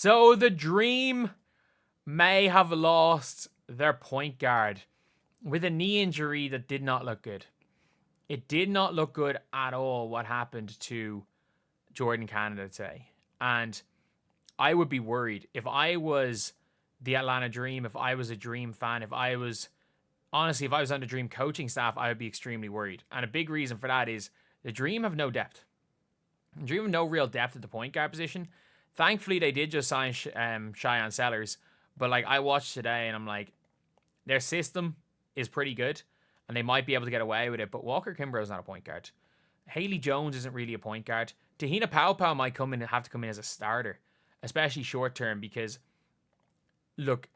So the Dream may have lost their point guard with a knee injury that did not look good. It did not look good at all what happened to Jordan Canada today. And I would be worried if I was the Atlanta Dream, if I was a Dream fan, if I was on the Dream coaching staff, I would be extremely worried. And a big reason for that is the Dream have no depth. The Dream have no real depth at the point guard position. Thankfully, they did just sign Cheyenne Sellers. But like I watched today and I'm like, their system is pretty good and they might be able to get away with it. But Walker Kimbrough's not a point guard. Haley Jones isn't really a point guard. Tahina Paopao might have to come in as a starter, especially short term, because look,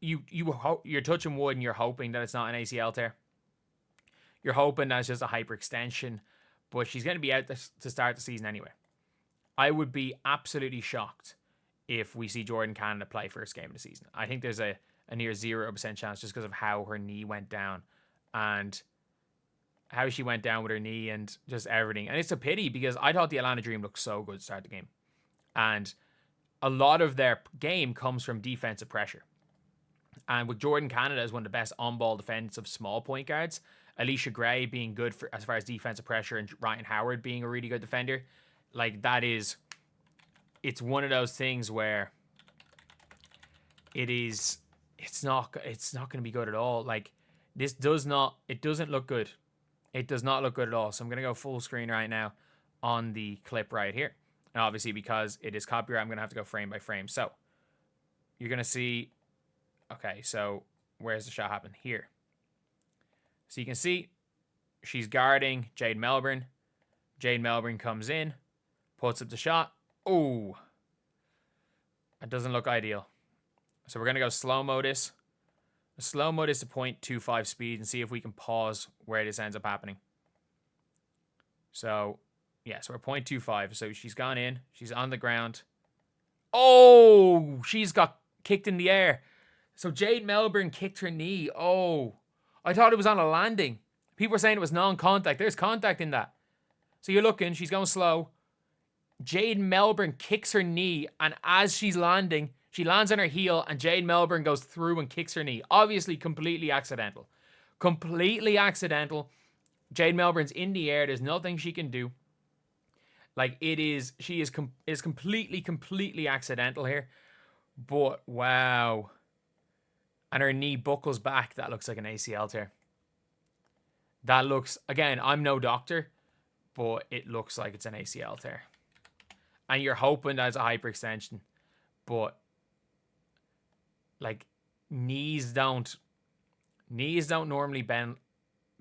you're touching wood and you're hoping that it's not an ACL tear. You're hoping that it's just a hyperextension, but she's going to be out to start the season anyway. I would be absolutely shocked if we see Jordan Canada play first game of the season. I think there's a near 0% chance just because of how her knee went down and how she went down with her knee and just everything. And it's a pity because I thought the Atlanta Dream looked so good to start the game. And a lot of their game comes from defensive pressure. And with Jordan Canada as one of the best on-ball defensive small point guards, Alicia Gray being good for as far as defensive pressure and Ryan Howard being a really good defender, like it's one of those things where it's not going to be good at all. Like it doesn't look good. It does not look good at all. So I'm going to go full screen right now on the clip right here. And obviously because it is copyright, I'm going to have to go frame by frame. So you're going to see, okay, so where's the shot happen? Here. So you can see she's guarding Jade Melbourne. Jade Melbourne comes in, puts up the shot. Oh, that doesn't look ideal. So we're going to go slow-mo this. Slow-mo this to 0.25 speed and see if we can pause where this ends up happening. So, yeah, so we're 0.25. So she's gone in. She's on the ground. Oh, she's got kicked in the air. So Jade Melbourne kicked her knee. Oh, I thought it was on a landing. People were saying it was non-contact. There's contact in that. So you're looking. She's going slow. Jade Melbourne kicks her knee, and as she's landing, she lands on her heel, and Jade Melbourne goes through and kicks her knee. Obviously, completely accidental. Completely accidental. Jade Melbourne's in the air. There's nothing she can do. Like, she is completely accidental here. But, wow. And her knee buckles back. That looks like an ACL tear. That looks, again, I'm no doctor, but it looks like it's an ACL tear. And you're hoping that's a hyperextension. But, like, knees don't normally bend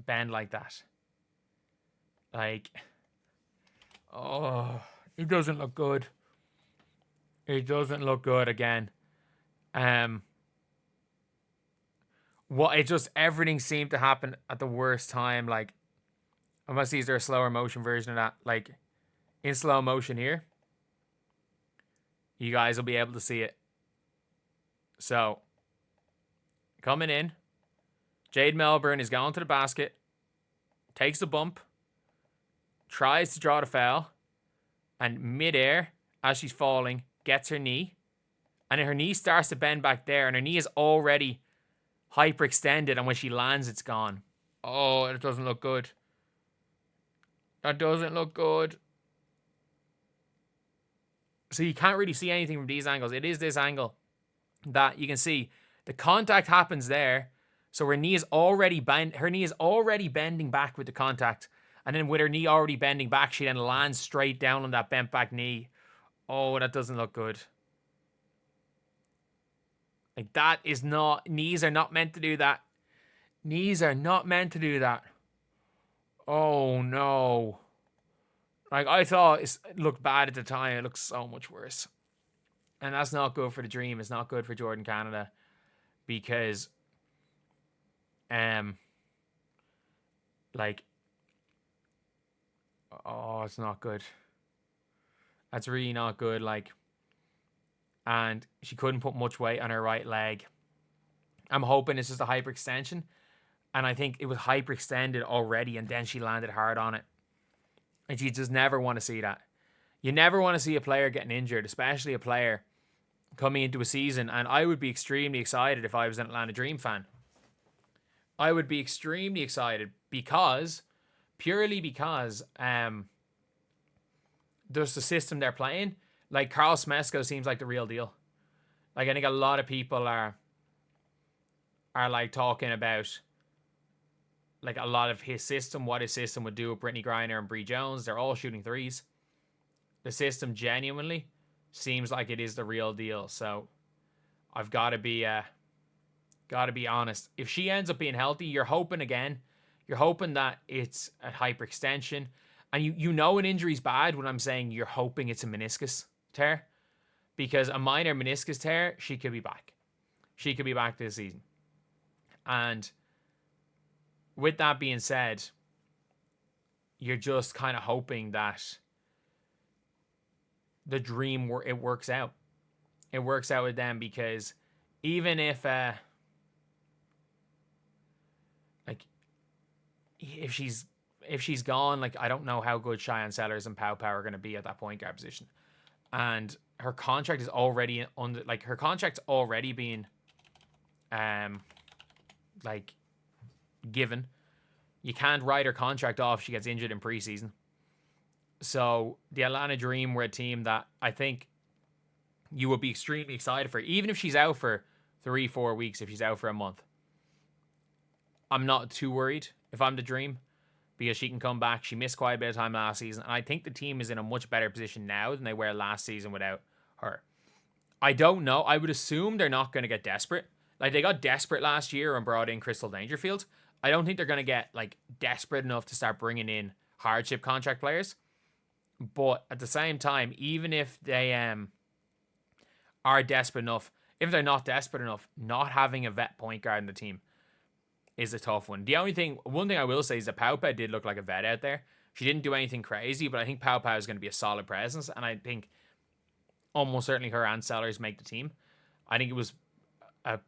like that. Like, oh, it doesn't look good. It doesn't look good again. Everything seemed to happen at the worst time. Like, I must see, is there a slower motion version of that? Like, in slow motion here. You guys will be able to see it. So, coming in. Jade Melbourne is going to the basket. Takes the bump. Tries to draw the foul. And midair, as she's falling, gets her knee. And then her knee starts to bend back there. And her knee is already hyperextended. And when she lands, it's gone. Oh, it doesn't look good. That doesn't look good. So you can't really see anything from these angles. It is this angle that you can see. The contact happens there. So her knee is already bending back with the contact. And then with her knee already bending back, she then lands straight down on that bent back knee. Oh, that doesn't look good. Like, that is not... Knees are not meant to do that. Knees are not meant to do that. Oh, no. Like, I thought it looked bad at the time. It looks so much worse. And that's not good for the Dream. It's not good for Jordan Canada. Because... like... Oh, it's not good. That's really not good. Like... And she couldn't put much weight on her right leg. I'm hoping it's just a hyperextension. And I think it was hyperextended already, and then she landed hard on it. And you just never want to see that. You never want to see a player getting injured, especially a player coming into a season, and I would be extremely excited if I was an Atlanta Dream fan. I would be extremely excited purely because there's the system they're playing. Like, Carl Smesko seems like the real deal. Like, I think a lot of people are like talking about like a lot of his system, what his system would do with Brittany Griner and Bree Jones. They're all shooting threes. The system genuinely seems like it is the real deal. So I've got to be honest. If she ends up being healthy, you're hoping that it's a hyperextension. And you know an injury's bad when I'm saying you're hoping it's a meniscus tear. Because a minor meniscus tear, she could be back. She could be back this season. And with that being said, you're just kind of hoping that the Dream, it works out. It works out with them, because even if if she's gone, like, I don't know how good Cheyenne Sellers and Pau Pau are going to be at that point guard position. And her contract is already her contract's already been given. You can't write her contract off if she gets injured in preseason. So the Atlanta Dream were a team that I think you would be extremely excited for, even if she's out for 3-4 weeks, if she's out for a month. I'm not too worried if I'm the Dream, because she can come back. She missed quite a bit of time last season, and I think the team is in a much better position now than they were last season without her. I don't know. I would assume they're not going to get desperate. Like, they got desperate last year and brought in Crystal Dangerfield. I don't think they're going to get, like, desperate enough to start bringing in hardship contract players. But at the same time, even if they are desperate enough, if they're not desperate enough, not having a vet point guard in the team is a tough one. One thing I will say is that Pau Pau did look like a vet out there. She didn't do anything crazy, but I think Pau Pau is going to be a solid presence, and I think almost certainly her and Sellers make the team. I think it was a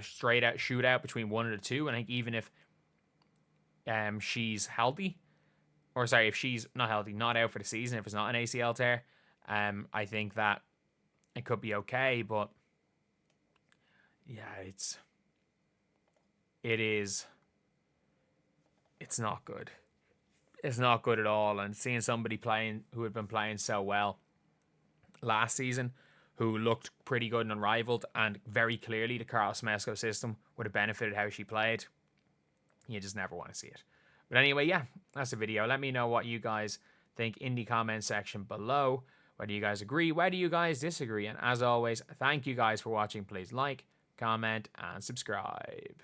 straight out shootout between one of the two, and I think even if she's healthy, or sorry, if she's not healthy, not out for the season, if it's not an ACL tear, I think that it could be okay. But yeah, it's not good. It's not good at all. And seeing somebody playing who had been playing so well last season, who looked pretty good and unrivaled, and very clearly the Carl Smesko system would have benefited how she played, you just never want to see it. But anyway, yeah, that's the video. Let me know what you guys think in the comment section below. Whether you guys agree, whether you guys disagree. And as always, thank you guys for watching. Please like, comment, and subscribe.